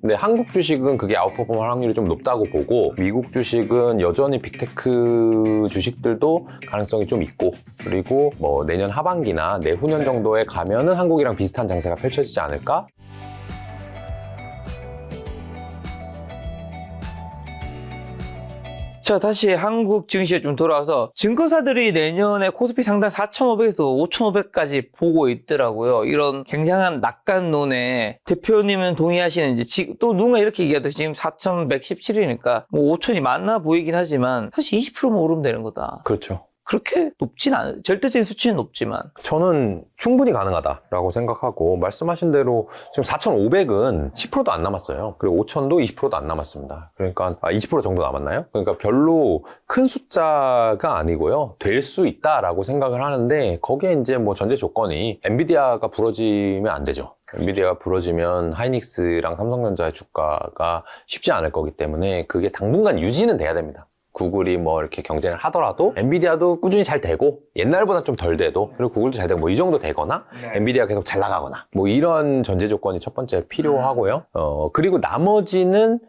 근데 한국 주식은 그게 아웃퍼폼 할 확률이 좀 높다고 보고, 미국 주식은 여전히 빅테크 주식들도 가능성이 좀 있고, 그리고 뭐 내년 하반기나 내후년 정도에 가면은 한국이랑 비슷한 장세가 펼쳐지지 않을까? 자, 다시 한국 증시에 좀 돌아와서 증권사들이 내년에 코스피 상단 4,500에서 5,500까지 보고 있더라고요. 이런 굉장한 낙관론에 대표님은 동의하시는지, 또 누군가 이렇게 얘기하듯이 지금 4,117이니까 뭐 5,000이 맞나 보이긴 하지만 사실 20%만 오르면 되는 거다. 그렇죠. 그렇게 높진 않아요. 절대적인 수치는 높지만. 저는 충분히 가능하다라고 생각하고, 말씀하신 대로 지금 4,500은 10%도 안 남았어요. 그리고 5,000도 20%도 안 남았습니다. 그러니까 20% 정도 남았나요? 그러니까 별로 큰 숫자가 아니고요. 될 수 있다라고 생각을 하는데, 거기에 이제 뭐 전제 조건이 엔비디아가 부러지면 안 되죠. 엔비디아가 부러지면 하이닉스랑 삼성전자의 주가가 쉽지 않을 거기 때문에 그게 당분간 유지는 돼야 됩니다. 구글이 뭐 이렇게 경쟁을 하더라도 엔비디아도 꾸준히 잘 되고, 옛날보다 좀 덜 돼도, 그리고 구글도 잘 되고 뭐 이 정도 되거나, 엔비디아가 계속 잘 나가거나, 뭐 이런 전제 조건이 첫 번째 필요하고요. 그리고 나머지는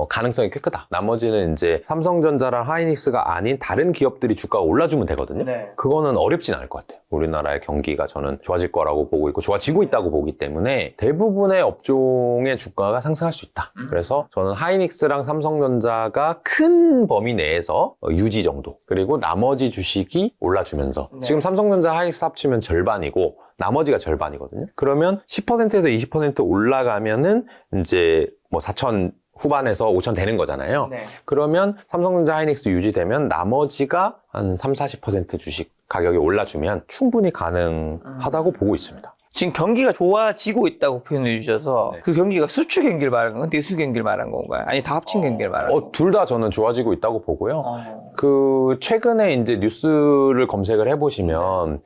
가능성이 꽤 크다. 나머지는 이제 삼성전자랑 하이닉스가 아닌 다른 기업들이 주가가 올라주면 되거든요. 그거는 어렵진 않을 것 같아요. 우리나라의 경기가 저는 좋아질 거라고 보고 있고, 좋아지고 있다고 보기 때문에 대부분의 업종의 주가가 상승할 수 있다. 그래서 저는 하이닉스랑 삼성전자가 큰 범위 내에서 유지 정도, 그리고 나머지 주식이 올라주면서, 지금 삼성전자 하이닉스 합치면 절반이고 나머지가 절반이거든요. 그러면 10%에서 20% 올라가면은 이제 뭐 4,000 후반에서 5,000 되는 거잖아요. 그러면 삼성전자 하이닉스 유지되면 나머지가 한 30-40% 주식 가격이 올라주면 충분히 가능하다고 보고 있습니다. 지금 경기가 좋아지고 있다고 표현해 주셔서 그 경기가 수출 경기를 말하는 건가요? 내수 경기를 말하는 건가요? 아니 다 합친 경기를 말하는 건가요? 둘 다 저는 좋아지고 있다고 보고요. 최근에 이제 뉴스를 검색을 해보시면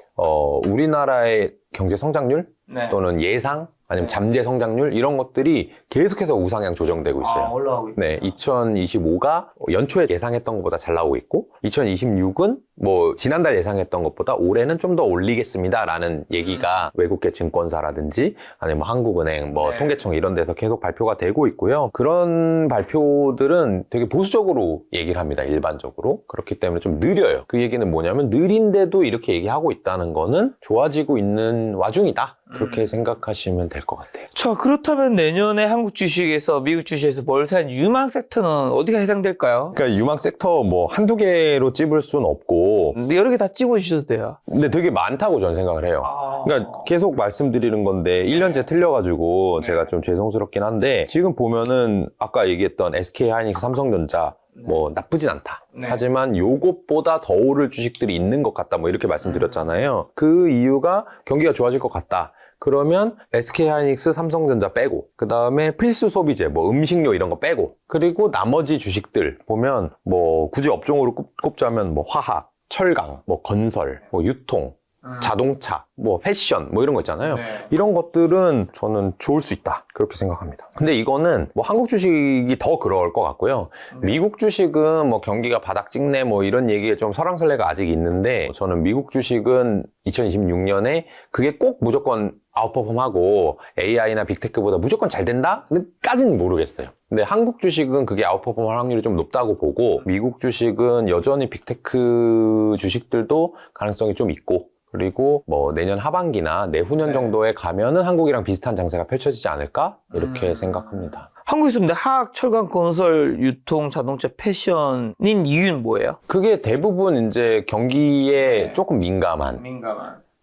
우리나라의 경제 성장률 또는 예상, 아니면 잠재 성장률, 이런 것들이 계속해서 우상향 조정되고 있어요. 올라가고 있다. 네, 2025가 연초에 예상했던 것보다 잘 나오고 있고, 2026은 뭐 지난달 예상했던 것보다 올해는 좀 더 올리겠습니다라는 얘기가 외국계 증권사라든지 아니면 뭐 한국은행, 뭐 통계청 이런 데서 계속 발표가 되고 있고요. 그런 발표들은 되게 보수적으로 얘기를 합니다, 일반적으로. 그렇기 때문에 좀 느려요. 그 얘기는 뭐냐면, 느린데도 이렇게 얘기하고 있다는 거는 좋아지고 있는 와중이다, 그렇게 생각하시면 될 것 같아요. 자, 그렇다면 내년에 한국 주식에서, 미국 주식에서 몰살 유망 섹터는 어디가 해당될까요? 그러니까 유망 섹터 뭐 한두 개로 찝을 수는 없고, 여러 개 다 찍어주셔도 돼요. 근데 되게 많다고 저는 생각을 해요. 그러니까 계속 말씀드리는 건데 1년째 틀려가지고 제가 좀 죄송스럽긴 한데, 지금 보면은 아까 얘기했던 SK 하이닉스, 삼성전자 뭐 나쁘진 않다. 하지만 요것보다 더 오를 주식들이 있는 것 같다, 뭐 이렇게 말씀드렸잖아요. 그 이유가 경기가 좋아질 것 같다. 그러면 SK 하이닉스, 삼성전자 빼고, 그 다음에 필수 소비재, 뭐 음식료 이런 거 빼고, 그리고 나머지 주식들 보면 뭐 굳이 업종으로 꼽자면 뭐 화학, 철강, 뭐 건설, 뭐 유통, 자동차, 뭐 패션, 뭐 이런 거 있잖아요. 이런 것들은 저는 좋을 수 있다, 그렇게 생각합니다. 근데 이거는 뭐 한국 주식이 더 그럴 것 같고요. 미국 주식은 뭐 경기가 바닥 찍네 뭐 이런 얘기에 좀 설왕설래가 아직 있는데, 저는 미국 주식은 2026년에 그게 꼭 무조건 아웃퍼폼하고 AI나 빅테크보다 무조건 잘 된다? 까지는 모르겠어요. 근데 한국 주식은 그게 아웃퍼폼 할 확률이 좀 높다고 보고, 미국 주식은 여전히 빅테크 주식들도 가능성이 좀 있고, 그리고 뭐 내년 하반기나 내후년 정도에 가면은 한국이랑 비슷한 장세가 펼쳐지지 않을까, 이렇게 생각합니다. 한국에서 근데 화학, 철강, 건설, 유통, 자동차, 패션인 이유는 뭐예요? 그게 대부분 이제 경기에 조금 민감한,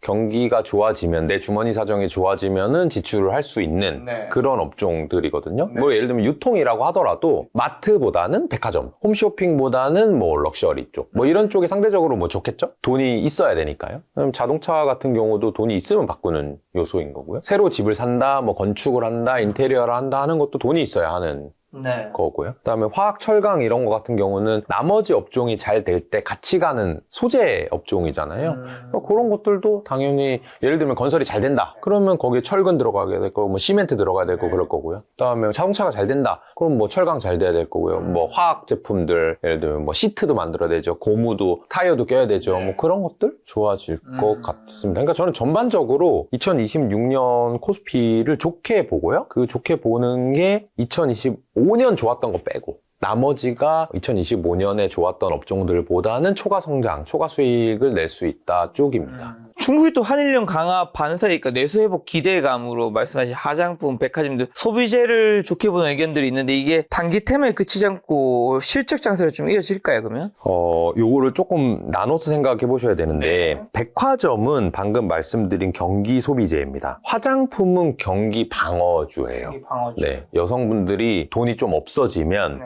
경기가 좋아지면, 내 주머니 사정이 좋아지면은 지출을 할 수 있는 그런 업종들이거든요. 뭐 예를 들면 유통이라고 하더라도 마트보다는 백화점, 홈쇼핑보다는 뭐 럭셔리 쪽, 뭐 이런 쪽이 상대적으로 뭐 좋겠죠? 돈이 있어야 되니까요. 그럼 자동차 같은 경우도 돈이 있으면 바꾸는 요소인 거고요. 새로 집을 산다, 뭐 건축을 한다, 인테리어를 한다 하는 것도 돈이 있어야 하는 거고요. 그다음에 화학, 철강 이런 거 같은 경우는 나머지 업종이 잘 될 때 같이 가는 소재 업종이잖아요. 그런 것들도 당연히, 예를 들면 건설이 잘 된다, 그러면 거기에 철근 들어가게 될 거고, 뭐 시멘트 들어가야 되고 그럴 거고요. 그다음에 자동차가 잘 된다, 그럼 뭐 철강 잘 돼야 될 거고요. 뭐 화학 제품들, 예를 들면 뭐 시트도 만들어야 되죠. 고무도, 타이어도 껴야 되죠. 뭐 그런 것들 좋아질 것 같습니다. 그러니까 저는 전반적으로 2026년 코스피를 좋게 보고요. 그 좋게 보는 게 2025년 좋았던 거 빼고 나머지가 2025년에 좋았던 업종들보다는 초과 성장, 초과 수익을 낼 수 있다 쪽입니다. 충분히 또 한일령 강화 반사이니까 내수회복 기대감으로 말씀하신 화장품, 백화점 등 소비재를 좋게 보는 의견들이 있는데 이게 단기 테마에 그치지 않고 실적 장세가 좀 이어질까요, 그러면? 요거를 조금 나눠서 생각해 보셔야 되는데, 백화점은 방금 말씀드린 경기 소비재입니다. 화장품은 경기 방어주예요. 방어주. 네, 여성분들이 돈이 좀 없어지면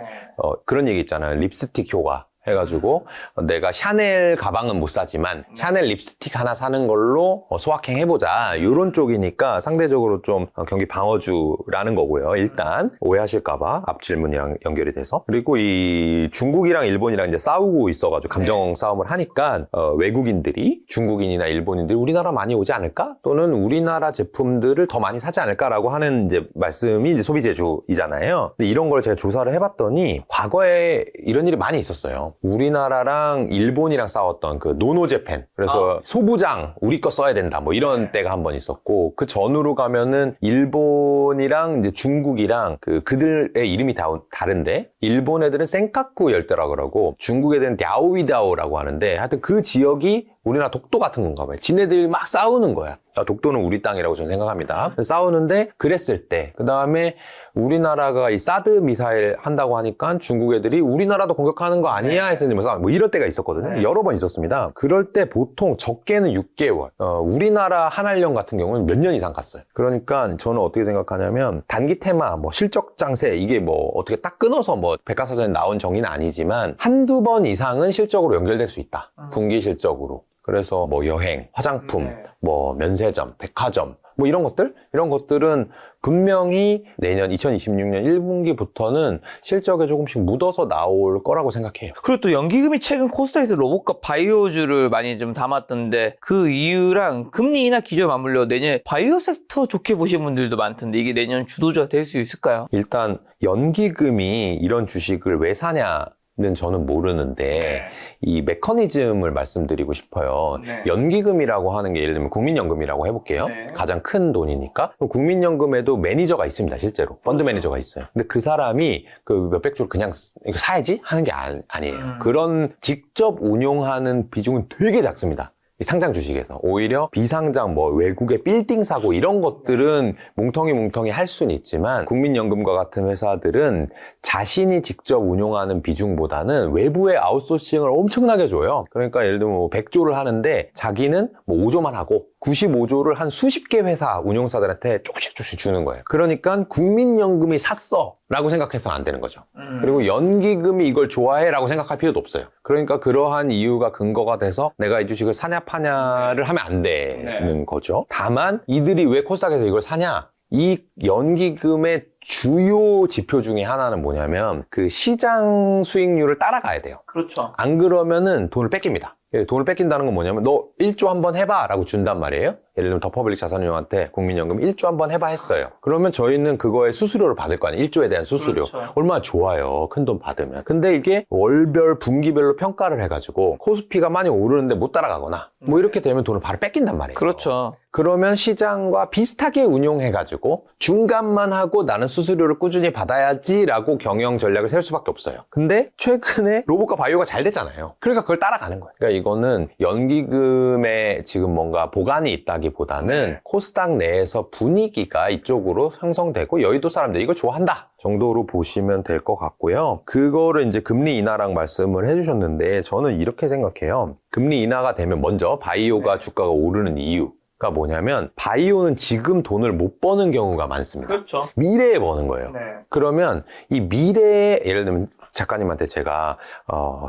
그런 얘기 있잖아요. 립스틱 효과 해가지고 내가 샤넬 가방은 못 사지만 샤넬 립스틱 하나 사는 걸로 소확행 해보자, 이런 쪽이니까 상대적으로 좀 경기 방어주라는 거고요. 일단 오해하실까봐 앞 질문이랑 연결이 돼서. 그리고 이 중국이랑 일본이랑 이제 싸우고 있어가지고 감정 싸움을 하니까 외국인들이, 중국인이나 일본인들이 우리나라 많이 오지 않을까? 또는 우리나라 제품들을 더 많이 사지 않을까라고 하는 이제 말씀이 이제 소비재주이잖아요. 근데 이런 걸 제가 조사를 해봤더니 과거에 이런 일이 많이 있었어요. 우리나라랑 일본이랑 싸웠던 그 노노재팬, 그래서 소부장 우리 거 써야 된다 뭐 이런 때가 한 번 있었고, 그 전으로 가면은 일본이랑 이제 중국이랑 그들의 이름이 다 다른데, 일본 애들은 센카쿠 열대라고 그러고 중국 애들은 랴오위다오라고 하는데, 하여튼 그 지역이 우리나라 독도 같은 건가 봐요. 지네들이 막 싸우는 거야. 독도는 우리 땅이라고 저는 생각합니다. 싸우는데 그랬을 때, 그 다음에 우리나라가 이 사드 미사일 한다고 하니까 중국 애들이 우리나라도 공격하는 거 아니야 해서 뭐 이럴 때가 있었거든요. 여러 번 있었습니다. 그럴 때 보통 적게는 6개월, 우리나라 한알령 같은 경우는 몇 년 이상 갔어요. 그러니까 저는 어떻게 생각하냐면, 단기 테마, 뭐 실적 장세, 이게 뭐 어떻게 딱 끊어서 뭐 백과사전에 나온 정의는 아니지만 한두 번 이상은 실적으로 연결될 수 있다. 분기 실적으로. 그래서 뭐 여행, 화장품, 뭐 면세점, 백화점, 뭐 이런 것들은 분명히 내년 2026년 1분기부터는 실적에 조금씩 묻어서 나올 거라고 생각해요. 그리고 또 연기금이 최근 코스닥에서 로봇과 바이오주를 많이 좀 담았던데, 그 이유랑 금리 인하 기조에 맞물려 내년에 바이오 섹터 좋게 보시는 분들도 많던데 이게 내년 주도주가 될 수 있을까요? 일단 연기금이 이런 주식을 왜 사냐 는 저는 모르는데 이 메커니즘을 말씀드리고 싶어요. 연기금이라고 하는 게 예를 들면 국민연금이라고 해볼게요. 가장 큰 돈이니까. 국민연금에도 매니저가 있습니다, 실제로. 펀드 매니저가 있어요. 근데 그 사람이 그 몇백 주를 그냥 이거 사야지 하는 게 아니에요. 그런 직접 운용하는 비중은 되게 작습니다. 이 상장 주식에서. 오히려 비상장, 뭐 외국의 빌딩 사고 이런 것들은 뭉텅이 할 수는 있지만, 국민연금과 같은 회사들은 자신이 직접 운용하는 비중보다는 외부의 아웃소싱을 엄청나게 줘요. 그러니까 예를 들면 뭐 100조를 하는데 자기는 뭐 5조만 하고 95조를 한 수십 개 회사 운용사들한테 조금씩 주는 거예요. 그러니까 국민연금이 샀어 라고 생각해서는 안 되는 거죠. 그리고 연기금이 이걸 좋아해 라고 생각할 필요도 없어요. 그러니까 그러한 이유가 근거가 돼서 내가 이 주식을 사냐 파냐를 하면 안 되는 거죠. 다만 이들이 왜 코스닥에서 이걸 사냐? 이 연기금의 주요 지표 중에 하나는 뭐냐면 그 시장 수익률을 따라가야 돼요. 그렇죠. 안 그러면은 돈을 뺏깁니다. 돈을 뺏긴다는 건 뭐냐면 너 1조 한번 해봐 라고 준단 말이에요. 예를 들면 더 퍼블릭 자산운용한테 국민연금 1조 한번 해봐 했어요. 그러면 저희는 그거에 수수료를 받을 거 아니에요. 1조에 대한 수수료. 그렇죠. 얼마나 좋아요. 큰 돈 받으면. 근데 이게 월별 분기별로 평가를 해가지고 코스피가 많이 오르는데 못 따라가거나 뭐 이렇게 되면 돈을 바로 뺏긴단 말이에요. 그렇죠. 그러면 시장과 비슷하게 운용해가지고 중간만 하고 나는 수수료를 꾸준히 받아야지라고 경영 전략을 세울 수밖에 없어요. 근데 최근에 로봇과 바이오가 잘 됐잖아요. 그러니까 그걸 따라가는 거예요. 그러니까 이거는 연기금에 지금 뭔가 보관이 있다기보다는 코스닥 내에서 분위기가 이쪽으로 형성되고 여의도 사람들이 이걸 좋아한다 정도로 보시면 될 것 같고요. 그거를 이제 금리 인하랑 말씀을 해주셨는데 저는 이렇게 생각해요. 금리 인하가 되면 먼저 바이오가 주가가 오르는 이유가 뭐냐면, 바이오는 지금 돈을 못 버는 경우가 많습니다. 그렇죠. 미래에 버는 거예요. 그러면 이 미래에, 예를 들면 작가님한테 제가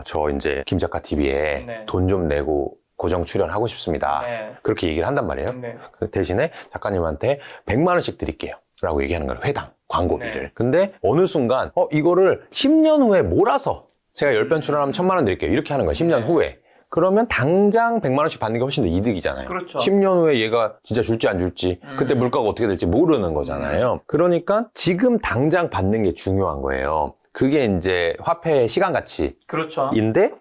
저 이제 김 작가 TV에 돈 좀 내고 고정 출연하고 싶습니다. 그렇게 얘기를 한단 말이에요. 대신에 작가님한테 100만 원씩 드릴게요 라고 얘기하는 거예요. 회당 광고비를. 근데 어느 순간 이거를 10년 후에 몰아서 제가 10편 출연하면 1000만 원 드릴게요 이렇게 하는 거예요. 10년 후에. 그러면 당장 100만 원씩 받는 게 훨씬 더 이득이잖아요. 그렇죠. 10년 후에 얘가 진짜 줄지 안 줄지 그때 물가가 어떻게 될지 모르는 거잖아요. 그러니까 지금 당장 받는 게 중요한 거예요. 그게 이제 화폐의 시간 가치인데 그렇죠.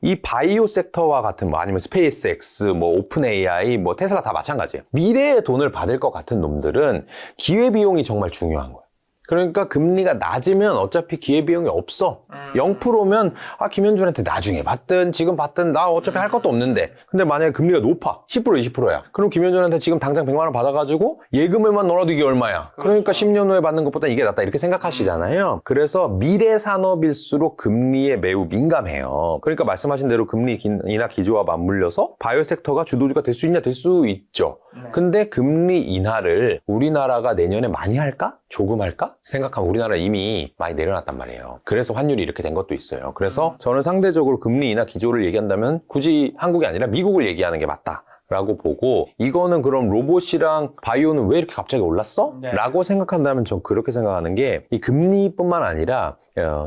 이 바이오 섹터와 같은 뭐 아니면 스페이스X, 뭐 오픈 AI, 뭐 테슬라 다 마찬가지예요. 미래의 돈을 받을 것 같은 놈들은 기회비용이 정말 중요한 거예요. 그러니까 금리가 낮으면 어차피 기회비용이 없어. 0%면 김현준한테 나중에 받든 지금 받든 나 어차피 할 것도 없는데. 근데 만약에 금리가 높아. 10% 20%야. 그럼 김현준한테 지금 당장 100만 원 받아가지고 예금에만 넣어도 이게 얼마야. 그러니까 10년 후에 받는 것보다 이게 낫다 이렇게 생각하시잖아요. 그래서 미래 산업일수록 금리에 매우 민감해요. 그러니까 말씀하신 대로 금리 인하 기조와 맞물려서 바이오 섹터가 주도주가 될 수 있냐 될 수 있죠. 근데 금리 인하를 우리나라가 내년에 많이 할까? 조금 할까? 생각하면 우리나라 이미 많이 내려놨단 말이에요. 그래서 환율이 이렇게 된 것도 있어요. 그래서 저는 상대적으로 금리 인하 기조를 얘기한다면 굳이 한국이 아니라 미국을 얘기하는 게 맞다. 라고 보고 이거는 그럼 로봇이랑 바이오는 왜 이렇게 갑자기 올랐어? 네. 라고 생각한다면 전 그렇게 생각하는 게 이 금리뿐만 아니라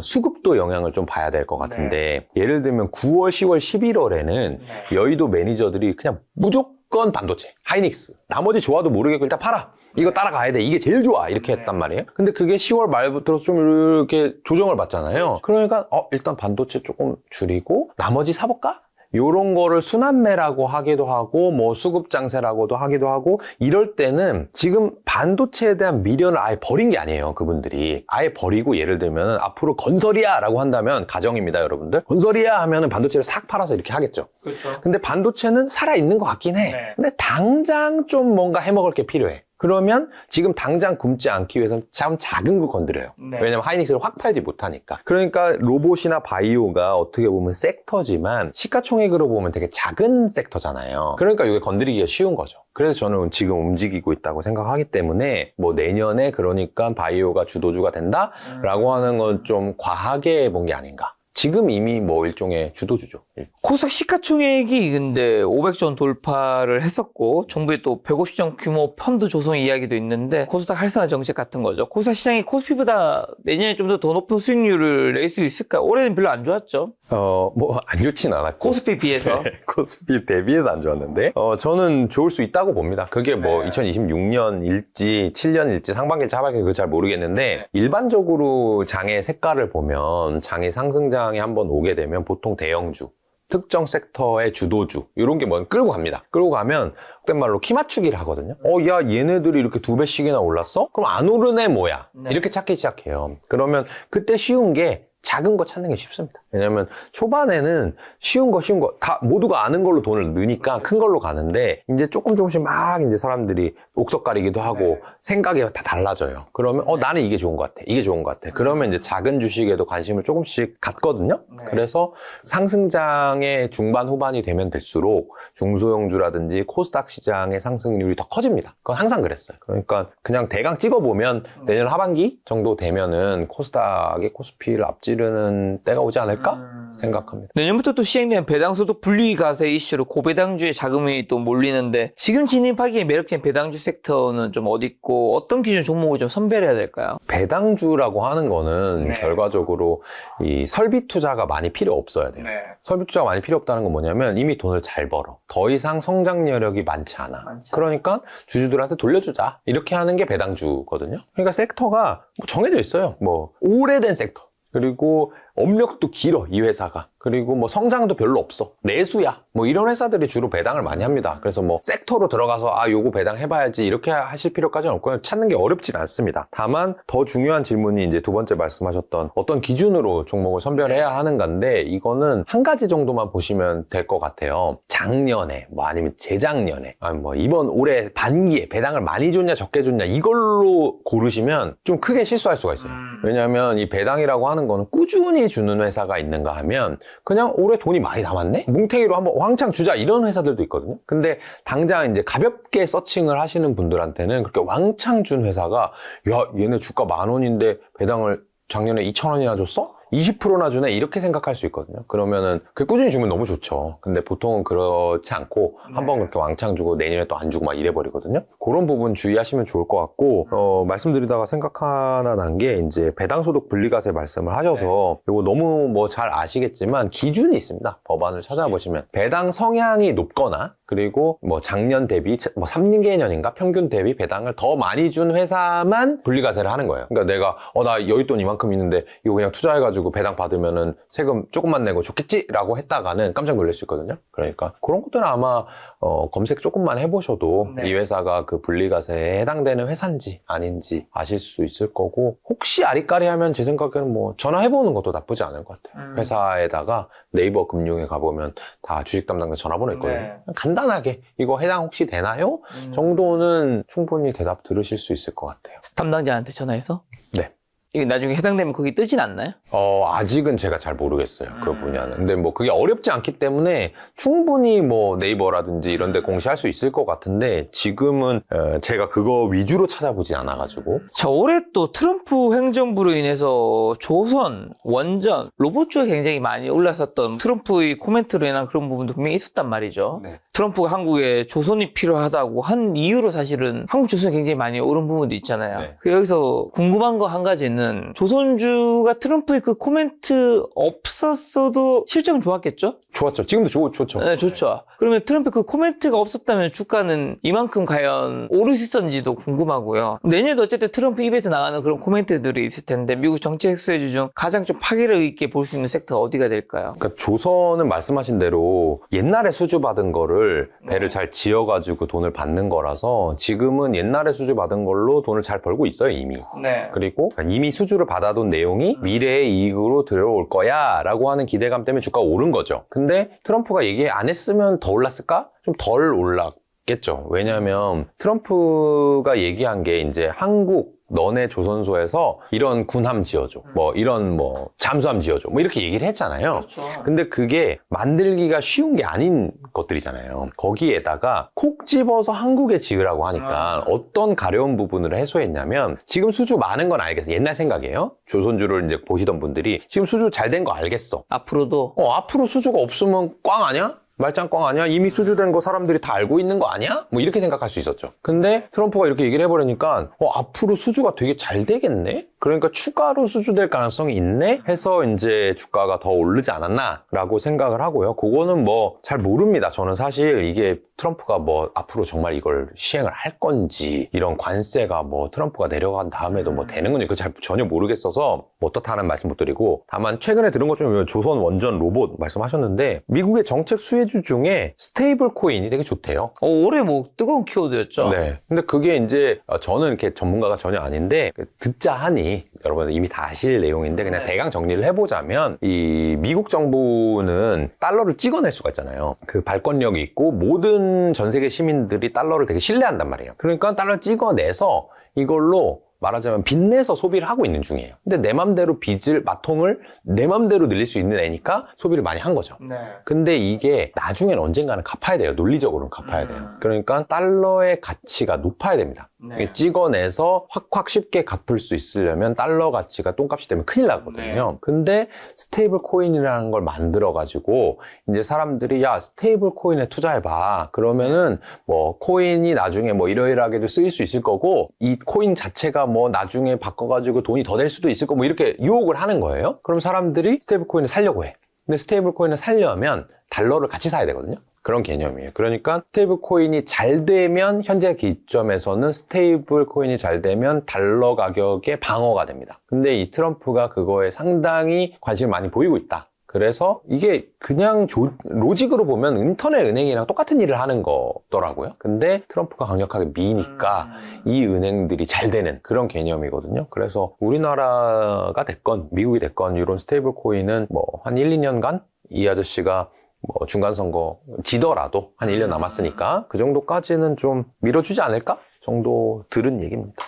수급도 영향을 좀 봐야 될 것 같은데 예를 들면 9월, 10월, 11월에는 여의도 매니저들이 그냥 무조건 반도체, 하이닉스 나머지 좋아도 모르겠고 일단 팔아. 이거 따라가야 돼. 이게 제일 좋아. 이렇게 했단 말이에요. 근데 그게 10월 말부터 좀 이렇게 조정을 받잖아요. 그러니까 일단 반도체 조금 줄이고 나머지 사볼까? 요런 거를 순환매라고 하기도 하고 뭐 수급장세라고도 하기도 하고 이럴 때는 지금 반도체에 대한 미련을 아예 버린 게 아니에요. 그분들이 아예 버리고 예를 들면 앞으로 건설이야 라고 한다면 가정입니다 여러분들. 건설이야 하면은 반도체를 싹 팔아서 이렇게 하겠죠. 그렇죠. 근데 반도체는 살아있는 것 같긴 해. 네. 근데 당장 좀 뭔가 해먹을 게 필요해. 그러면 지금 당장 굶지 않기 위해서는 참 작은 거 건드려요. 네. 왜냐면 하이닉스를 확 팔지 못하니까. 그러니까 로봇이나 바이오가 어떻게 보면 섹터지만 시가총액으로 보면 되게 작은 섹터잖아요. 그러니까 이게 건드리기가 쉬운 거죠. 그래서 저는 지금 움직이고 있다고 생각하기 때문에 뭐 내년에 그러니까 바이오가 주도주가 된다라고 하는 건 좀 과하게 본 게 아닌가. 지금 이미 뭐 일종의 주도주죠. 코스닥 시가총액이 근데 500조 원 돌파를 했었고 정부의 또 150조 규모 펀드 조성 이야기도 있는데 코스닥 활성화 정책 같은 거죠. 코스닥 시장이 코스피보다 내년에 좀 더 높은 수익률을 낼 수 있을까요? 올해는 별로 안 좋았죠. 뭐 안 좋진 않았고 코스피 비해서. 네, 코스피 대비해서 안 좋았는데 저는 좋을 수 있다고 봅니다. 그게 뭐 네. 2026년일지 7년일지 상반기일지 하반기일지 그거 잘 모르겠는데 일반적으로 장의 색깔을 보면 장이 상승장에 한번 오게 되면 보통 대형주 특정 섹터의 주도주 이런 게 뭐 끌고 갑니다. 끌고 가면 그땐 말로 키 맞추기를 하거든요. 야 얘네들이 이렇게 2배씩이나 올랐어? 그럼 안 오른 애 뭐야? 네. 이렇게 찾기 시작해요. 그러면 그때 쉬운 게 작은 거 찾는 게 쉽습니다. 왜냐면 초반에는 쉬운 거 다 모두가 아는 걸로 돈을 넣으니까 큰 걸로 가는데 이제 조금씩 막 이제 사람들이 옥석 가리기도 하고 생각이 다 달라져요. 그러면 나는 이게 좋은 것 같아. 이게 좋은 것 같아. 그러면 이제 작은 주식에도 관심을 조금씩 갖거든요. 그래서 상승장의 중반 후반이 되면 될수록 중소형주라든지 코스닥 시장의 상승률이 더 커집니다. 그건 항상 그랬어요. 그러니까 그냥 대강 찍어보면 내년 하반기 정도 되면은 코스닥이 코스피를 앞지르는 때가 오지 않을까 생각합니다. 내년부터 또 시행되는 배당소득 분리과세 이슈로 고배당주의 자금이 또 몰리는데 지금 진입하기에 매력적인 배당주 섹터는 좀 어디 있고 어떤 기준 종목을 좀 선별해야 될까요? 배당주라고 하는 거는 네. 결과적으로 이 설비 투자가 많이 필요 없어야 돼요. 설비 투자가 많이 필요 없다는 건 뭐냐면 이미 돈을 잘 벌어. 더 이상 성장 여력이 많지 않아. 그러니까 주주들한테 돌려주자. 이렇게 하는 게 배당주거든요. 그러니까 섹터가 뭐 정해져 있어요. 뭐 오래된 섹터. 그리고 업력도 길어, 이 회사가. 그리고 뭐 성장도 별로 없어. 내수야. 뭐 이런 회사들이 주로 배당을 많이 합니다. 그래서 뭐 섹터로 들어가서 요거 배당 해봐야지 이렇게 하실 필요까지는 없고요. 찾는 게 어렵진 않습니다. 다만 더 중요한 질문이 이제 두 번째 말씀하셨던 어떤 기준으로 종목을 선별해야 하는 건데 이거는 한 가지 정도만 보시면 될 것 같아요. 작년에 뭐 아니면 재작년에 아니면 뭐 이번 올해 반기에 배당을 많이 줬냐 적게 줬냐 이걸로 고르시면 좀 크게 실수할 수가 있어요. 왜냐하면 이 배당이라고 하는 거는 꾸준히 주는 회사가 있는가 하면 그냥 올해 돈이 많이 남았네? 뭉탱이로 한번 왕창 주자 이런 회사들도 있거든요. 근데 당장 이제 가볍게 서칭을 하시는 분들한테는 그렇게 왕창 준 회사가 야 얘네 주가 10,000원인데 배당을 작년에 2,000원이나 줬어? 20%나 주네 이렇게 생각할 수 있거든요. 그러면은 그 꾸준히 주면 너무 좋죠. 근데 보통은 그렇지 않고 한번 그렇게 왕창 주고 내년에 또 안 주고 막 이래버리거든요. 그런 부분 주의하시면 좋을 것 같고 말씀드리다가 생각 하나 난 게 이제 배당소득 분리과세 말씀을 하셔서 이거 너무 뭐 잘 아시겠지만 기준이 있습니다. 법안을 찾아보시면 배당 성향이 높거나 그리고 뭐 작년 대비 뭐 3개년인가 평균 대비 배당을 더 많이 준 회사만 분리과세를 하는 거예요. 그러니까 내가 나 여윳돈 이만큼 있는데 이거 그냥 투자해가지고 배당 받으면은 세금 조금만 내고 좋겠지라고 했다가는 깜짝 놀랄 수 있거든요. 그러니까 그런 것들은 아마 검색 조금만 해보셔도 이 회사가 그 분리과세에 해당되는 회사인지 아닌지 아실 수 있을 거고 혹시 아리까리하면 제 생각에는 뭐 전화해보는 것도 나쁘지 않을 것 같아요. 회사에다가 네이버 금융에 가보면 다 주식 담당자 전화번호 있거든요. 간단하게 이거 해당 혹시 되나요? 정도는 충분히 대답 들으실 수 있을 것 같아요. 담당자한테 전화해서? 네. 이게 나중에 해당되면 거기 뜨진 않나요? 아직은 제가 잘 모르겠어요. 그 분야는. 근데 뭐 그게 어렵지 않기 때문에 충분히 뭐 네이버라든지 이런 데 공시할 수 있을 것 같은데 지금은 제가 그거 위주로 찾아보지 않아가지고. 자, 올해 또 트럼프 행정부로 인해서 조선, 원전, 로봇주가 굉장히 많이 올랐었던 트럼프의 코멘트로 인한 그런 부분도 분명히 있었단 말이죠. 네. 트럼프가 한국에 조선이 필요하다고 한 이유로 사실은 한국 조선이 굉장히 많이 오른 부분도 있잖아요. 네. 여기서 궁금한 거 한 가지는 조선주가 트럼프의 그 코멘트 없었어도 실적은 좋았겠죠? 좋았죠. 지금도 좋죠. 네, 좋죠. 그러면 트럼프 그 코멘트가 없었다면 주가는 이만큼 과연 오를 수 있었는지도 궁금하고요. 내년에도 어쨌든 트럼프 입에서 나가는 그런 코멘트들이 있을 텐데 미국 정책 수혜주 중 가장 좀 파괴력 있게 볼 수 있는 섹터가 어디가 될까요? 그러니까 조선은 말씀하신 대로 옛날에 수주받은 거를 배를 잘 지어가지고 돈을 받는 거라서 지금은 옛날에 수주받은 걸로 돈을 잘 벌고 있어요, 이미. 네. 그리고 이미 수주를 받아둔 내용이 미래의 이익으로 들어올 거야 라고 하는 기대감 때문에 주가가 오른 거죠. 근데 트럼프가 얘기 안 했으면 더 올랐을까? 좀 덜 올랐겠죠. 왜냐하면 트럼프가 얘기한 게 이제 한국 너네 조선소에서 이런 군함 지어줘. 뭐 이런 뭐 잠수함 지어줘. 뭐 이렇게 얘기를 했잖아요. 그렇죠. 근데 그게 만들기가 쉬운 게 아닌 것들이잖아요. 거기에다가 콕 집어서 한국에 지으라고 하니까 어떤 가려운 부분을 해소했냐면 지금 수주 많은 건 알겠어. 옛날 생각이에요. 조선주를 이제 보시던 분들이 지금 수주 잘 된 거 알겠어. 앞으로도 앞으로 수주가 없으면 꽝 아니야? 말짱 아니야? 이미 수주된 거 사람들이 다 알고 있는 거 아니야? 뭐 이렇게 생각할 수 있었죠. 근데 트럼프가 이렇게 얘기를 해버리니까 앞으로 수주가 되게 잘 되겠네? 그러니까 추가로 수주될 가능성이 있네? 해서 이제 주가가 더 오르지 않았나? 라고 생각을 하고요. 그거는 뭐 잘 모릅니다. 저는 사실 이게 트럼프가 뭐 앞으로 정말 이걸 시행을 할 건지 이런 관세가 뭐 트럼프가 내려간 다음에도 뭐 되는 건지 그거 전혀 모르겠어서 뭐 어떻다는 말씀 못 드리고 다만 최근에 들은 것 중에 조선 원전 로봇 말씀하셨는데 미국의 정책 수혜주 중에 스테이블 코인이 되게 좋대요. 올해 뭐 뜨거운 키워드였죠. 네. 근데 그게 이제 저는 이렇게 전문가가 전혀 아닌데 듣자 하니 여러분 이미 다 아실 내용인데 그냥 대강 정리를 해보자면 이 미국 정부는 달러를 찍어낼 수가 있잖아요. 그 발권력이 있고 모든 전 세계 시민들이 달러를 되게 신뢰한단 말이에요. 그러니까 달러 찍어내서 이걸로 말하자면 빚내서 소비를 하고 있는 중이에요. 근데 내 맘대로 빚을 마통을 내 맘대로 늘릴 수 있는 애니까 소비를 많이 한 거죠. 네. 근데 이게 나중엔 언젠가는 갚아야 돼요. 논리적으로는 갚아야 돼요. 그러니까 달러의 가치가 높아야 됩니다. 네. 찍어내서 확 쉽게 갚을 수 있으려면 달러 가치가 똥값이 되면 큰일 나거든요. 네. 근데 스테이블 코인이라는 걸 만들어 가지고 이제 사람들이 야 스테이블 코인에 투자해봐. 그러면은 뭐 코인이 나중에 뭐 이러이러하게도 쓰일 수 있을 거고 이 코인 자체가 뭐 나중에 바꿔가지고 돈이 더 될 수도 있을 거고 뭐 이렇게 유혹을 하는 거예요. 그럼 사람들이 스테이블 코인을 사려고 해. 근데 스테이블 코인을 사려면 달러를 같이 사야 되거든요. 그런 개념이에요. 그러니까 스테이블 코인이 잘 되면 현재 기점에서는 스테이블 코인이 잘 되면 달러 가격의 방어가 됩니다. 근데 이 트럼프가 그거에 상당히 관심을 많이 보이고 있다. 그래서 이게 그냥 로직으로 보면 인터넷 은행이랑 똑같은 일을 하는 거더라고요. 근데 트럼프가 강력하게 미니까 이 은행들이 잘 되는 그런 개념이거든요. 그래서 우리나라가 됐건 미국이 됐건 이런 스테이블 코인은 뭐 한 1, 2년간 이 아저씨가 뭐 중간선거 지더라도 한 1년 남았으니까 그 정도까지는 좀 밀어주지 않을까? 정도 들은 얘기입니다.